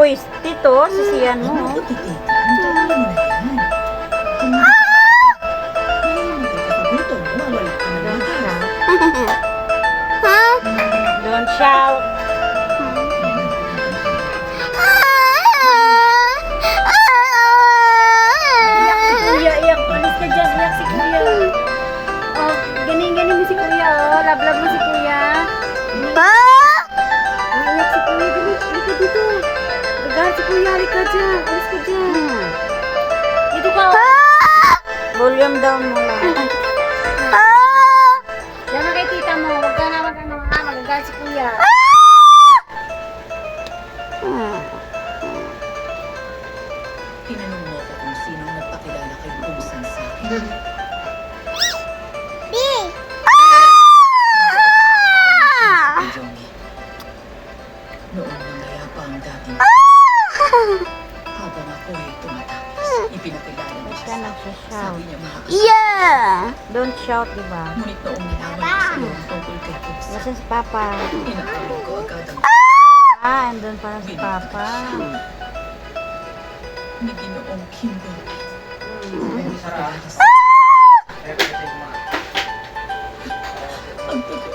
Uy, tito, sisiyan mo. Ano ito, tita? Hintayin mo na yan. Hindi ka kabuto. Mawala ka na Don't lahat. shout. Don't shout. Iyak si kuya, iyak. Alis ka dyan, iyak si kuya. Oh, ganing-ganing mo si kuya, oh. Love-love mo si kuya. Iyak si kuya, dali. Halika dito. Gagahan si kuya, halika dyan. Alis ka dyan. Dito ka, oh. Volume down mo lang. Diyan na kay tita mo. Huwag ka na magagalit si kuya. Tinanong mo ako kung sino ang nagpakilala kay Bugsan sa akin. Si Johnny. Noong nangyayapa ang dating habang ako ay tumatapos, ipinakilala niya siya sa akin. Sabi niya makakasama. Don't shout, diba? Ngunit noong nalaman ko sa iyo ang tungkol kay Bugsan, Nasaan si Papa? inakala ko agad ang Andun para si Papa. ni Ginoong Kimberly. Ang totoo